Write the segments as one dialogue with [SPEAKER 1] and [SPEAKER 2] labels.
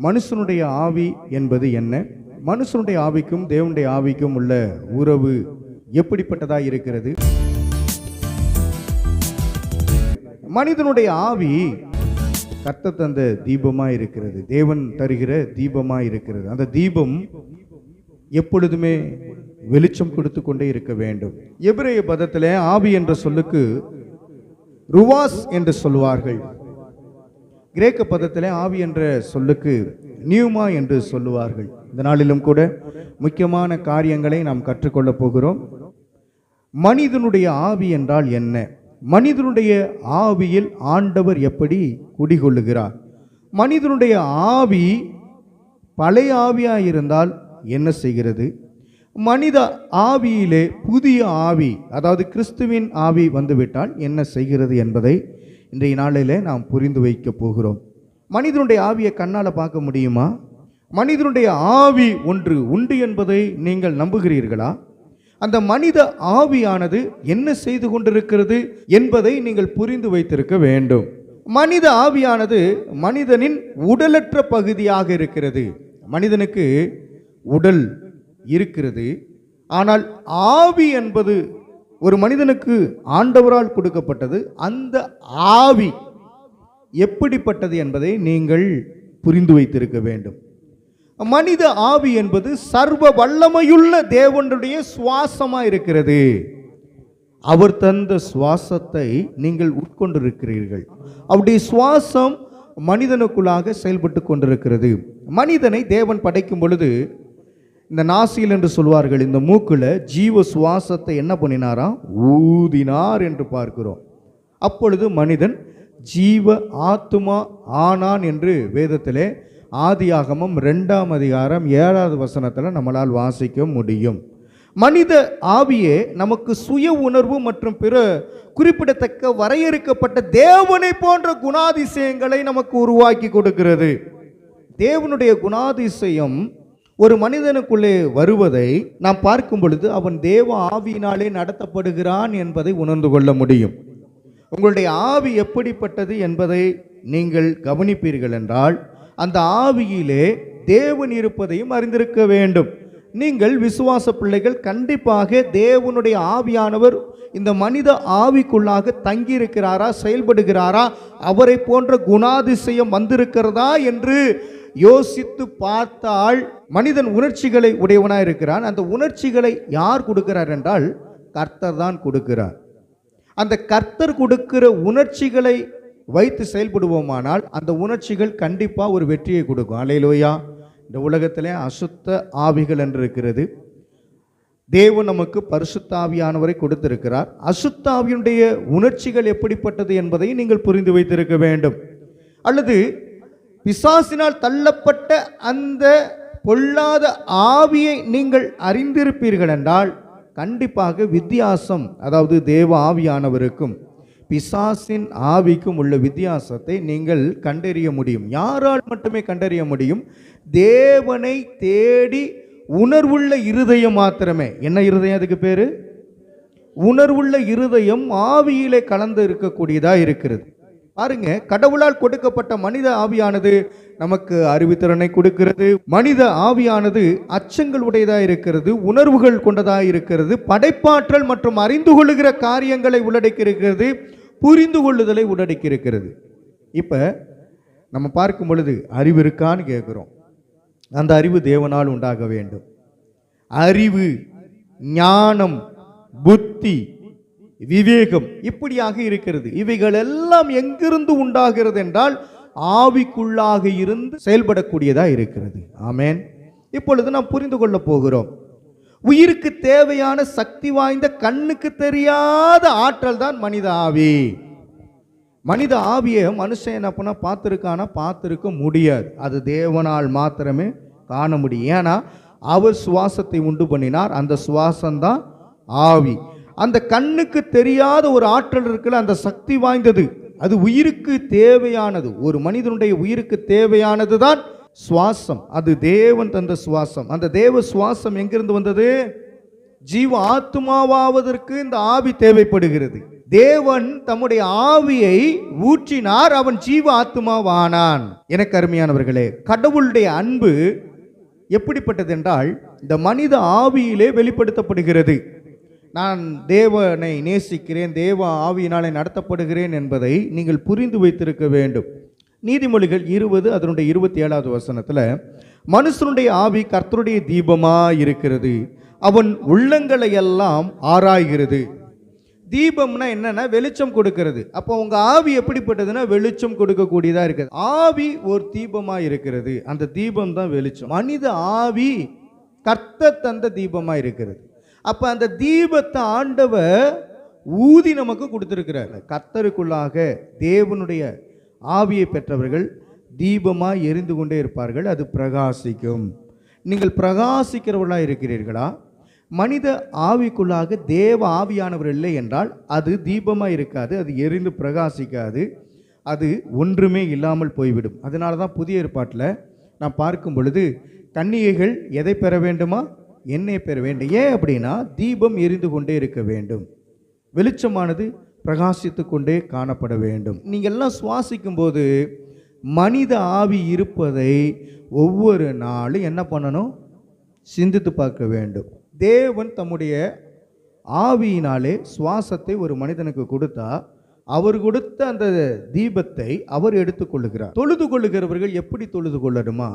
[SPEAKER 1] மனுஷனுடைய ஆவி என்பது என்ன? மனுஷனுடைய ஆவிக்கும் தேவனுடைய ஆவிக்கும் உள்ள உறவு எப்படிப்பட்டதா இருக்கிறது? மனிதனுடைய ஆவி கர்த்தர் தந்த தீபமா இருக்கிறது, தேவன் தருகிற தீபமா இருக்கிறது. அந்த தீபம் எப்பொழுதுமே வெளிச்சம் கொடுத்து கொண்டே இருக்க வேண்டும். எபிரேய பதத்திலே ஆவி என்ற சொல்லுக்கு ருவாஸ் என்று சொல்வார்கள். கிரேக்க பதத்திலே ஆவி என்ற சொல்லுக்கு நியூமா என்று சொல்லுவார்கள். இந்த நாளிலும் கூட முக்கியமான காரியங்களை நாம் கற்றுக்கொள்ளப் போகிறோம். மனிதனுடைய ஆவி என்றால் என்ன? மனிதனுடைய ஆவியில் ஆண்டவர் எப்படி குடிகொள்ளுகிறார்? மனிதனுடைய ஆவி பழைய ஆவியாக இருந்தால் என்ன செய்கிறது? மனித ஆவியிலே புதிய ஆவி, அதாவது கிறிஸ்துவின் ஆவி வந்துவிட்டால் என்ன செய்கிறது என்பதை இன்றைய நாளிலே நாம் புரிந்து வைக்க போகிறோம். மனிதனுடைய ஆவியை கண்ணால் பார்க்க முடியுமா? மனிதனுடைய ஆவி ஒன்று உண்டு என்பதை நீங்கள் நம்புகிறீர்களா? அந்த மனித ஆவியானது என்ன செய்து கொண்டிருக்கிறது என்பதை நீங்கள் புரிந்து வைத்திருக்க வேண்டும். மனித ஆவியானது மனிதனின் உடலற்ற பகுதியாக இருக்கிறது. மனிதனுக்கு உடல் இருக்கிறது, ஆனால் ஆவி என்பது ஒரு மனிதனுக்கு ஆண்டவரால் கொடுக்கப்பட்டது. அந்த ஆவி எப்படிப்பட்டது என்பதை நீங்கள் புரிந்து வைத்திருக்க வேண்டும். மனித ஆவி என்பது சர்வ வல்லமையுள்ள தேவனுடைய சுவாசமா இருக்கிறது. அவர் தந்த சுவாசத்தை நீங்கள் உட்கொண்டிருக்கிறீர்கள். அவருடைய சுவாசம் மனிதனுக்குள்ளாக செயல்பட்டு கொண்டிருக்கிறது. மனிதனை தேவன் படைக்கும் பொழுது இந்த நாசியில் என்று சொல்வார்கள், இந்த மூக்குல ஜீவ சுவாசத்தை என்ன பண்ணினாரா? ஊதினார் என்று பார்க்கிறோம். அப்பொழுது மனிதன் ஜீவ ஆத்துமா ஆனான் என்று வேதத்திலே ஆதியாகமம் 2ஆம் அதிகாரம் 7வது வசனத்தில் நம்மளால் வாசிக்க முடியும். மனித ஆவியே நமக்கு சுய உணர்வு மற்றும் பிற குறிப்பிடத்தக்க வரையறுக்கப்பட்ட தேவனை போன்ற குணாதிசயங்களை நமக்கு உருவாக்கி கொடுக்கிறது. தேவனுடைய குணாதிசயம் ஒரு மனிதனுக்குள்ளே வருவதை நாம் பார்க்கும் பொழுது அவன் தேவ ஆவியினாலே நடத்தப்படுகிறான் என்பதை உணர்ந்து கொள்ள முடியும். உங்களுடைய ஆவி எப்படிப்பட்டது என்பதை நீங்கள் கவனிப்பீர்கள் என்றால் அந்த ஆவியிலே தேவன் இருப்பதையும் அறிந்திருக்க வேண்டும். நீங்கள் விசுவாச பிள்ளைகள், கண்டிப்பாக தேவனுடைய ஆவியானவர் இந்த மனித ஆவிக்குள்ளாக தங்கியிருக்கிறாரா, செயல்படுகிறாரா, அவரை போன்ற குணாதிசயம் வந்திருக்கிறதா என்று யோசித்து பார்த்தால் மனிதன் உணர்ச்சிகளை உடையவனாக இருக்கிறான். அந்த உணர்ச்சிகளை யார் கொடுக்கிறார் என்றால் கர்த்தர் தான் கொடுக்கிறார். அந்த கர்த்தர் கொடுக்கிற உணர்ச்சிகளை வைத்து செயல்படுவோமானால் அந்த உணர்ச்சிகள் கண்டிப்பாக ஒரு வெற்றியை கொடுக்கும். அல்லேலூயா. இந்த உலகத்திலே அசுத்த ஆவிகள் என்று இருக்கிறது. தேவன் நமக்கு பரிசுத்த ஆவியானவரை கொடுத்திருக்கிறார். அசுத்த ஆவியினுடைய உணர்ச்சிகள் எப்படிப்பட்டது என்பதை நீங்கள் புரிந்து வைத்திருக்க வேண்டும். அல்லது பிசாசினால் தள்ளப்பட்ட அந்த பொல்லாத ஆவியை நீங்கள் அறிந்திருப்பீர்கள் என்றால் கண்டிப்பாக வித்தியாசம், அதாவது தேவ ஆவியானவருக்கும் பிசாசின் ஆவிக்கும் உள்ள வித்தியாசத்தை நீங்கள் கண்டறிய முடியும். யாரால் மட்டுமே கண்டறிய முடியும்? தேவனை தேடி உணர்வுள்ள இருதயம் மாத்திரமே. என்ன இருதயம்? அதுக்கு பேரு உணர்வுள்ள இருதயம். ஆவியிலே கலந்து இருக்கக்கூடியதா இருக்கிறது. பாருங்க, கடவுளால் கொடுக்கப்பட்ட மனித ஆவியானது நமக்கு அறிவுத்திறனை கொடுக்கிறது. மனித ஆவியானது அச்சங்கள் உடையதா இருக்கிறது, உணர்வுகள் கொண்டதா இருக்கிறது, படைப்பாற்றல் மற்றும் அறிந்து கொள்ளுகிற காரியங்களை உள்ளடக்கி இருக்கிறது, புரிந்து கொள்ளுதலை உள்ளடக்கி இருக்கிறது. இப்ப நம்ம பார்க்கும் பொழுது அறிவு இருக்கான்னு கேட்கிறோம். அந்த அறிவு தேவனால் உண்டாக வேண்டும். அறிவு, ஞானம், புத்தி, விவேகம் இப்படியாக இருக்கிறது. இவைகள் எல்லாம் எங்கிருந்து உண்டாகிறது என்றால் ஆவிக்குள்ளாக இருந்து செயல்படக்கூடியதா இருக்கிறது. ஆமென். இப்பொழுது நாம் புரிந்து கொள்ள போகிறோம். உயிருக்கு தேவையான சக்தி வாய்ந்த கண்ணுக்கு தெரியாத ஆற்றல் தான் மனித ஆவி. மனித ஆவியை மனுஷன் என்ன பண்ண பார்த்திருக்கானா? பார்த்திருக்க முடியாது. அது தேவனால் மாத்திரமே காண முடியும். ஏன்னா அவர் சுவாசத்தை உண்டு பண்ணினார். அந்த சுவாசம்தான் ஆவி. அந்த கண்ணுக்கு தெரியாத ஒரு ஆற்றல் இருக்குல்ல, அந்த சக்தி வாய்ந்தது, அது உயிருக்கு தேவையானது. ஒரு மனிதனுடைய உயிருக்கு தேவையானது தான் சுவாசம். அது தேவன் தந்த சுவாசம். அந்த தேவ சுவாசம் எங்கிருந்து வந்தது? ஜீவ ஆத்மாவாவதற்கு இந்த ஆவி தேவைப்படுகிறது. தேவன் தம்முடைய ஆவியை ஊற்றினார், அவன் ஜீவ ஆத்துமாவானான். எனக்கு அருமையானவர்களே, கடவுளுடைய அன்பு எப்படிப்பட்டது என்றால் இந்த மனித ஆவியிலே வெளிப்படுத்தப்படுகிறது. நான் தேவனை நேசிக்கிறேன், தேவ ஆவியினாலே நடத்தப்படுகிறேன் என்பதை நீங்கள் புரிந்து வைத்திருக்க வேண்டும். நீதிமொழிகள் 20 அதனுடைய 27வது வசனத்தில், மனுஷனுடைய ஆவி கர்த்தருடைய தீபமாய் இருக்கிறது, அவன் உள்ளங்களை எல்லாம் ஆராய்கிறது. தீபம்னா என்னன்னா வெளிச்சம் கொடுக்கிறது. அப்போ உங்க ஆவி எப்படிப்பட்டதுன்னா வெளிச்சம் கொடுக்கக்கூடியதா இருக்குது. ஆவி ஒரு தீபமா இருக்கிறது, அந்த தீபம் தான் வெளிச்சம். மனித ஆவி கர்த்தர் தந்த தீபமா இருக்கிறது. அப்ப அந்த தீபத்தை ஆண்டவர் ஊதி நமக்கு கொடுத்திருக்கிறார். கர்த்தருக்குள்ளாக தேவனுடைய ஆவியை பெற்றவர்கள் தீபமாய் எரிந்து கொண்டே இருப்பார்கள், அது பிரகாசிக்கும். நீங்கள் பிரகாசிக்கிறவர்களா இருக்கிறீர்களா? மனித ஆவிக்குள்ளாக தேவ ஆவியானவர் இல்லை என்றால் அது தீபமாக இருக்காது, அது எரிந்து பிரகாசிக்காது, அது ஒன்றுமே இல்லாமல் போய்விடும். அதனால தான் புதிய ஏற்பாட்டில் நான் பார்க்கும் பொழுது கன்னிகைகள் எதை பெற வேண்டுமா? எண்ணெய் பெற வேண்டும். ஏன் அப்படின்னா தீபம் எரிந்து கொண்டே இருக்க வேண்டும், வெளிச்சமானது பிரகாசித்து கொண்டே காணப்பட வேண்டும். நீங்கள் எல்லாம் சுவாசிக்கும் போது மனித ஆவி இருப்பதை ஒவ்வொரு நாளும் என்ன பண்ணணும்? சிந்தித்து பார்க்க வேண்டும். தேவன் தம்முடைய ஆவியினாலே சுவாசத்தை ஒரு மனிதனுக்கு கொடுத்தா அவர் கொடுத்த அந்த தீபத்தை அவர் எடுத்துக்கொள்ளுகிறார். தொழுது கொள்ளுகிறவர்கள் எப்படி தொழுது கொள்ளணுமா?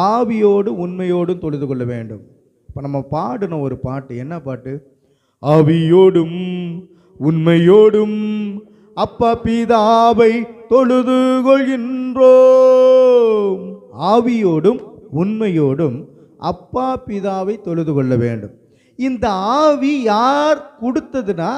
[SPEAKER 1] ஆவியோடு உண்மையோடும் தொழுது கொள்ள வேண்டும். இப்போ நம்ம பாடின ஒரு பாட்டு, என்ன பாட்டு? ஆவியோடும் உண்மையோடும் அப்பா பிதாவை தொழுது கொள்கின்றோம். ஆவியோடும் உண்மையோடும் அப்பா பிதாவை தொழுது கொள்ள வேண்டும். இந்த ஆவி யார் கொடுத்ததுன்னா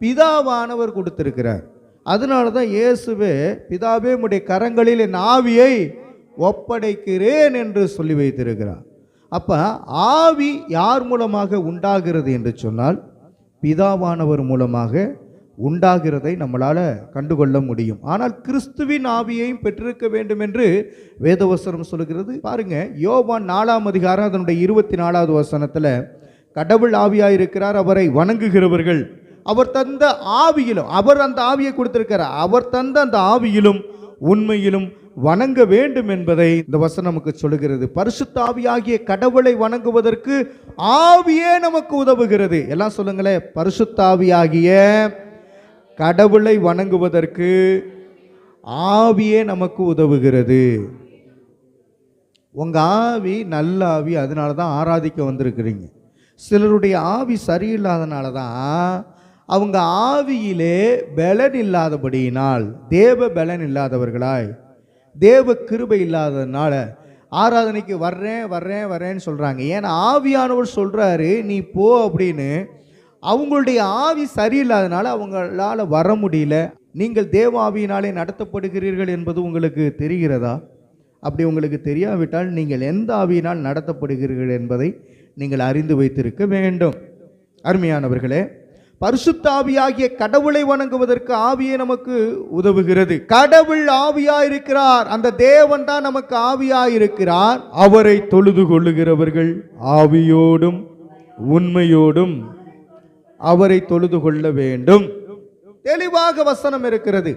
[SPEAKER 1] பிதாவானவர் கொடுத்திருக்கிறார். அதனால தான் இயேசுவே பிதாவே உம்முடைய கரங்களில் என் ஆவியை ஒப்படைக்கிறேன் என்று சொல்லி வைத்திருக்கிறார். அப்ப ஆவி யார் மூலமாக உண்டாகிறது என்று சொன்னால் பிதாவானவர் மூலமாக உண்டாகிறதை நம்மளால் கண்டுகொள்ள முடியும். ஆனால் கிறிஸ்துவின் ஆவியையும் பெற்றிருக்க வேண்டும் என்று வேதவசனம் சொல்கிறது. பாருங்க, யோவான் 4ஆம் அதிகாரம் அதனுடைய 24வது வசனத்தில், கடவுள் ஆவியாயிருக்கிறார், அவரை வணங்குகிறவர்கள் அவர் தந்த ஆவியிலும், அவர் அந்த ஆவியை கொடுத்திருக்கிறார், அவர் தந்த அந்த ஆவியிலும் உண்மையிலும் வணங்க வேண்டும் என்பதை இந்த வசனம் நமக்கு சொல்லுகிறது. பரிசுத்த ஆவியாகிய கடவுளை வணங்குவதற்கு ஆவியே நமக்கு உதவுகிறது. எல்லாம் சொல்லுங்களேன், பரிசுத்த ஆவியாகிய கடவுளை வணங்குவதற்கு ஆவியே நமக்கு உதவுகிறது. உங்க ஆவி நல்ல ஆவி, அதனால தான் ஆராதிக்க வந்திருக்கிறீங்க. சிலருடைய ஆவி சரியில்லாதனால தான் அவங்க ஆவியிலே பலன் இல்லாதபடியினால், தேவ பலன் இல்லாதவர்களாய், தேவ கிருபை இல்லாததுனால ஆராதனைக்கு வர்றேன் வர்றேன் வர்றேன்னு சொல்றாங்க. ஏன்னா ஆவியானவர் சொல்றாரு நீ போ அப்படின்னு. அவங்களுடைய ஆவி சரியில்லாதனால அவங்களால வர முடியல. நீங்கள் தேவ ஆவியினாலே நடத்தப்படுகிறீர்கள் என்பது உங்களுக்கு தெரிகிறதா? அப்படி உங்களுக்கு தெரியாவிட்டால் நீங்கள் எந்த ஆவியினால் நடத்தப்படுகிறீர்கள் என்பதை நீங்கள் அறிந்து வைத்திருக்க வேண்டும். அருமையானவர்களே, பரிசுத்த ஆவியாகிய கடவுளை வணங்குவதற்கு ஆவியே நமக்கு உதவுகிறது. கடவுள் ஆவியாயிருக்கிறார், அந்த தேவன் தான் நமக்கு ஆவியாயிருக்கிறார். அவரை தொழுது கொள்ளுகிறவர்கள் ஆவியோடும் உண்மையோடும் அவரை தொழுது கொள்ள வேண்டும். தெளிவாக வசனம் இருக்கிறது.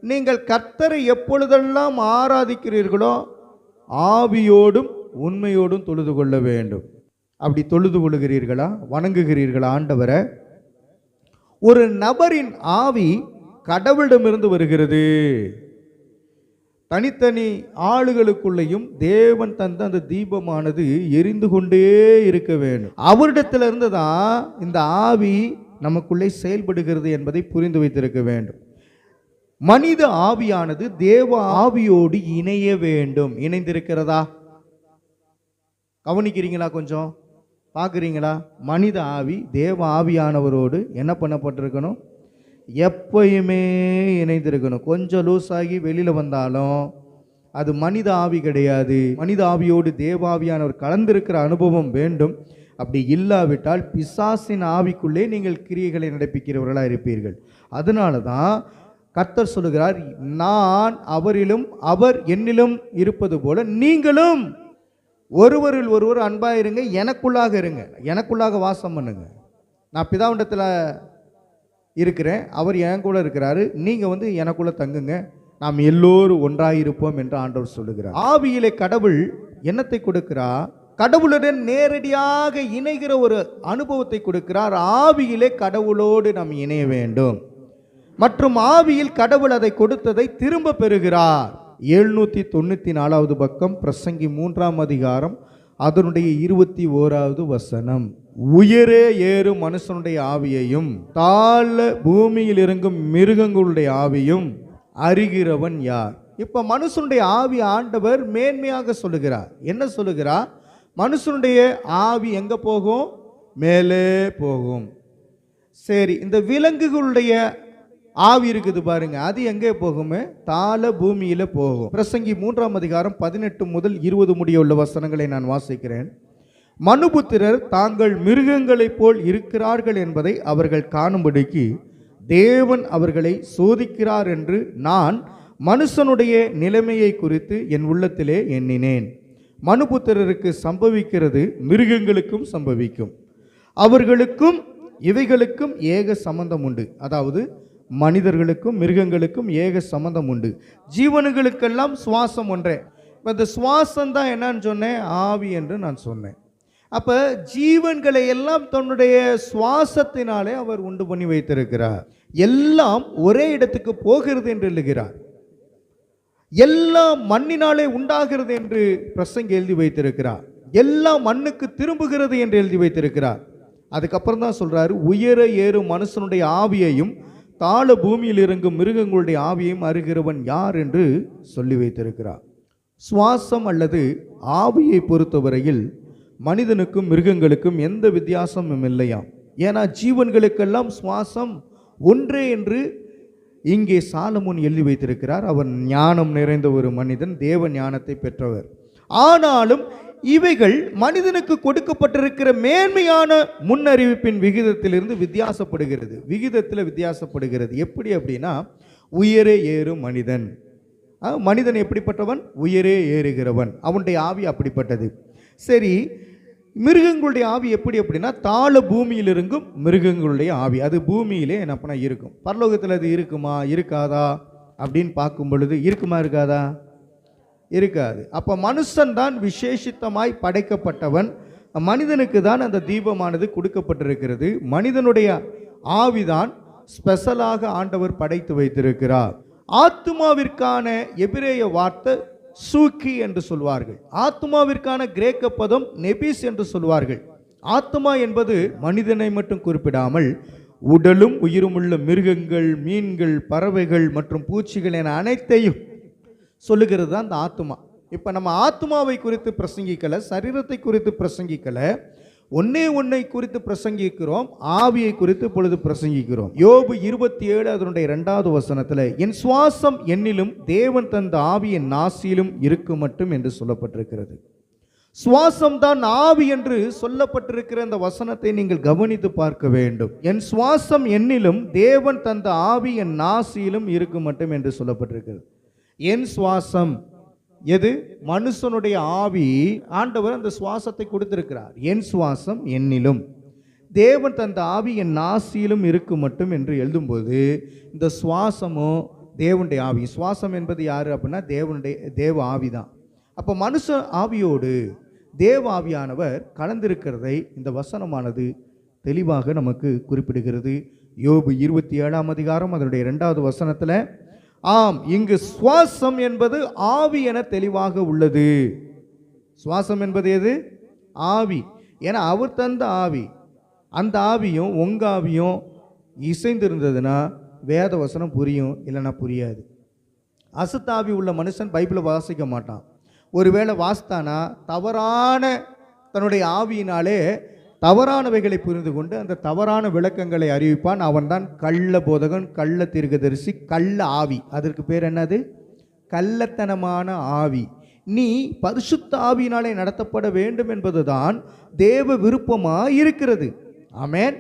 [SPEAKER 1] நீங்கள் கர்த்தரை எப்பொழுதெல்லாம் ஆராதிக்கிறீர்களோ ஆவியோடும் உண்மையோடும் தொழுது கொள்ள வேண்டும். அப்படி தொழுது கொள்ளுகிறீர்களா? வணங்குகிறீர்களா ஆண்டவரை? ஒரு நபரின் ஆவி கடவுளிடமிருந்து வருகிறது. தனித்தனி ஆளுகளுக்குள்ளேயும் தேவன் தந்த அந்த தீபமானது எரிந்து கொண்டே இருக்க வேண்டும். அவரிடத்திலிருந்து தான் இந்த ஆவி நமக்குள்ளே செயல்படுகிறது என்பதை புரிந்து வைத்திருக்க வேண்டும். மனித ஆவியானது தேவ ஆவியோடு இணைய வேண்டும். இணைந்திருக்கிறதா? கவனிக்கிறீங்களா? கொஞ்சம் பார்க்குறீங்களா? மனித ஆவி தேவ ஆவியானவரோடு என்ன பண்ணப்பட்டிருக்கணும்? எப்பயுமே இணைந்திருக்கணும். கொஞ்சம் லூஸ் ஆகி வெளியில் வந்தாலும் அது மனித ஆவி கிடையாது. மனித ஆவியோடு தேவாவியானவர் கலந்திருக்கிற அனுபவம் வேண்டும். அப்படி இல்லாவிட்டால் பிசாசின் ஆவிக்குள்ளே நீங்கள் கிரியைகளை நடப்பிக்கிறவர்களாக இருப்பீர்கள். அதனால தான் கர்த்தர் சொல்லுகிறார், நான் அவரிலும் அவர் என்னிலும் இருப்பது போல நீங்களும் ஒருவரில் ஒருவர் அன்பாக இருங்க, எனக்குள்ளாக இருங்க, எனக்குள்ளாக வாசம் பண்ணுங்க. நான் பிதாவிடத்தில் இருக்கிறேன், அவர் என் கூட இருக்கிறாரு, நீங்கள் எனக்குள்ள தங்குங்க, நாம் எல்லோரும் ஒன்றாயிருப்போம் என்று ஆண்டவர் சொல்லுகிறார். ஆவியிலே கடவுள் என்னத்தை கொடுக்கிறார்? கடவுளுடன் நேரடியாக இணைகிற ஒரு அனுபவத்தை கொடுக்கிறார். ஆவியிலே கடவுளோடு நாம் இணைய வேண்டும் மற்றும் ஆவியில் கடவுள் அதை கொடுத்ததை திரும்ப பெறுகிறார். 794வது பக்கம், பிரசங்கி 3ஆம் அதிகாரம், அதனுடைய 21வது வசனம். உயரே ஏறும் மனுஷனுடைய ஆவியையும் தாழ பூமியில் இறங்கும் மிருகங்களுடைய ஆவியும் அறிகிறவன் யார்? இப்ப மனுஷனுடைய ஆவி ஆண்டவர் மேன்மையாக சொல்லுகிறார். என்ன சொல்லுகிறார்? மனுஷனுடைய ஆவி எங்க போகும்? மேலே போகும். சரி, இந்த விலங்குகளுடைய ஆவி இருக்குது பாருங்க, அது எங்கே போகுமே? தாழ பூமியில போகும். பிரசங்கி 3ஆம் அதிகாரம் 18 முதல் 20 முடிய உள்ள வசனங்களை நான் வாசிக்கிறேன். மனுபுத்திரர் தாங்கள் மிருகங்களைப் போல் இருக்கிறார்கள் என்பதை அவர்கள் காணும்படிக்கு தேவன் அவர்களை சோதிக்கிறார் என்று நான் மனுஷனுடைய நிலைமையை குறித்து என் உள்ளத்திலே எண்ணினேன். மனுபுத்திரருக்கு சம்பவிக்கிறது மிருகங்களுக்கும் சம்பவிக்கும். அவர்களுக்கும் இவைகளுக்கும் ஏக சம்பந்தம் உண்டு. அதாவது மனிதர்களுக்கும் மிருகங்களுக்கும் ஏக சம்பந்தம் உண்டு. ஜீவனுங்களுக்கெல்லாம் சுவாசம் ஒன்றே. இப்போ இந்த சுவாசம் தான் என்னன்னு சொன்னேன்? ஆவி என்று நான் சொன்னேன். அப்போ ஜீவன்களை எல்லாம் தன்னுடைய சுவாசத்தினாலே அவர் உண்டு பண்ணி வைத்திருக்கிறார். எல்லாம் ஒரே இடத்துக்கு போகிறது என்று எழுதுகிறார். எல்லாம் மண்ணினாலே உண்டாகிறது என்று பிரசங்கி எழுதி வைத்திருக்கிறார். எல்லாம் மண்ணுக்கு திரும்புகிறது என்று எழுதி வைத்திருக்கிறார். அதுக்கப்புறம் தான் சொல்றாரு, உயர ஏறும் மனுஷனுடைய ஆவியையும் தாழ பூமியில் இறங்கும் மிருகங்களுடைய ஆவியையும் அறிகிறவன் யார் என்று சொல்லி வைத்திருக்கிறார். சுவாசம் அல்லது ஆவியை பொறுத்தவரையில் மனிதனுக்கும் மிருகங்களுக்கும் எந்த வித்தியாசமும் இல்லையாம். ஏன்னா ஜீவன்களுக்கெல்லாம் சுவாசம் ஒன்றே என்று இங்கே சாலமோன் எழுதி வைத்திருக்கிறார். அவர் ஞானம் நிறைந்த ஒரு மனிதன், தேவ ஞானத்தை பெற்றவர். ஆனாலும் இவைகள் மனிதனுக்கு கொடுக்கப்பட்டிருக்கிற மேன்மையான முன்னறிவிப்பின் விகிதத்திலிருந்து வித்தியாசப்படுகிறது. வித்தியாசப்படுகிறது. எப்படி அப்படின்னா, உயரே ஏறும் மனிதன். மனிதன் எப்படிப்பட்டவன்? உயரே ஏறுகிறவன். அவனுடைய ஆவி அப்படிப்பட்டது. சரி, மிருகங்களுடைய ஆவி எப்படி அப்படின்னா, தாழ பூமியில் இருக்கும் மிருகங்களுடைய ஆவி. அது பூமியிலே என்ன இருக்கும். பரலோகத்தில் அது இருக்குமா இருக்காதா அப்படின்னு பார்க்கும் பொழுது இருக்குமா இருக்காதா? இருக்காது. அப்போ மனுஷன் தான் விசேஷித்தமாய் படைக்கப்பட்டவன். மனிதனுக்கு தான் அந்த தீபமானது கொடுக்கப்பட்டிருக்கிறது. மனிதனுடைய ஆவிதான் ஸ்பெஷலாக ஆண்டவர் படைத்து வைத்திருக்கிறார். ஆத்துமாவிற்கான எபிரேய வார்த்தை சூக்கி என்று சொல்வார்கள். ஆத்மாவிற்கான கிரேக்க பதம் நெபிஸ் என்று சொல்வார்கள். ஆத்மா என்பது மனிதனை மட்டும் குறிப்பிடாமல் உடலும் உயிருமுள்ள மிருகங்கள், மீன்கள், பறவைகள் மற்றும் பூச்சிகள் என அனைத்தையும் சொல்லுகிறது தான் அந்த ஆத்மா. இப்போ நம்ம ஆத்மாவை குறித்து பிரசங்கிக்கல, சரீரத்தை குறித்து பிரசங்கிக்கல, ஒன்னை குறித்து பிரசங்கிக்கிறோம், ஆவியை குறித்து இப்பொழுது பிரசங்கிக்கிறோம். யோபு 27 அதனுடைய 2வது வசனத்தில், என் சுவாசம் என்னிலும் தேவன் தந்த ஆவி என் நாசியிலும் இருக்கு மட்டும் என்று சொல்லப்பட்டிருக்கிறது. சுவாசம் தான் ஆவி என்று சொல்லப்பட்டிருக்கிற அந்த வசனத்தை நீங்கள் கவனித்து பார்க்க வேண்டும். என் சுவாசம் என்னிலும் தேவன் தந்த ஆவி என் நாசியிலும் இருக்கு மட்டும் என்று சொல்லப்பட்டிருக்கிறது. என் சுவாசம் எது? மனுஷனுடைய ஆவி. ஆண்டவர் அந்த சுவாசத்தை கொடுத்திருக்கிறார். என் சுவாசம் என்னிலும் தேவன் தந்த ஆவி என் நாசியிலும் இருக்கு மட்டும் என்று எழுதும்போது இந்த சுவாசமும் தேவனுடைய ஆவி. சுவாசம் என்பது யாரு அப்படின்னா தேவ ஆவி தான். அப்போ மனுஷ ஆவியோடு தேவ ஆவியானவர் கலந்திருக்கிறதை இந்த வசனமானது தெளிவாக நமக்கு குறிப்பிடுகிறது. யோபு 27ஆம் அதிகாரம் அதனுடைய 2வது வசனத்தில், ஆம், இங்கு சுவாசம் என்பது ஆவி என தெளிவாக உள்ளது. சுவாசம் என்பது எது? ஆவி. ஏன்னா அவர் தந்த ஆவி. அந்த ஆவியும் உங்க ஆவியும் இசைந்திருந்ததுன்னா வேத வசனம் புரியும், இல்லைன்னா புரியாது. அசுத்தாவி உள்ள மனுஷன் பைபிளை வாசிக்க மாட்டான். ஒருவேளை வாசித்தானா தவறான தன்னுடைய ஆவியினாலே தவறானவைகளை புரிந்து கொண்டு அந்த தவறான விளக்கங்களை அறிவிப்பான். அவன்தான் கள்ள போதகன், கள்ள தீர்க்கதரிசி, கள்ள ஆவி. அதற்கு பேர் என்னது? கள்ளத்தனமான ஆவி. நீ பரிசுத்த ஆவியினாலே நடத்தப்பட வேண்டும் என்பதுதான் தேவ விருப்பமாக இருக்கிறது. ஆமென்.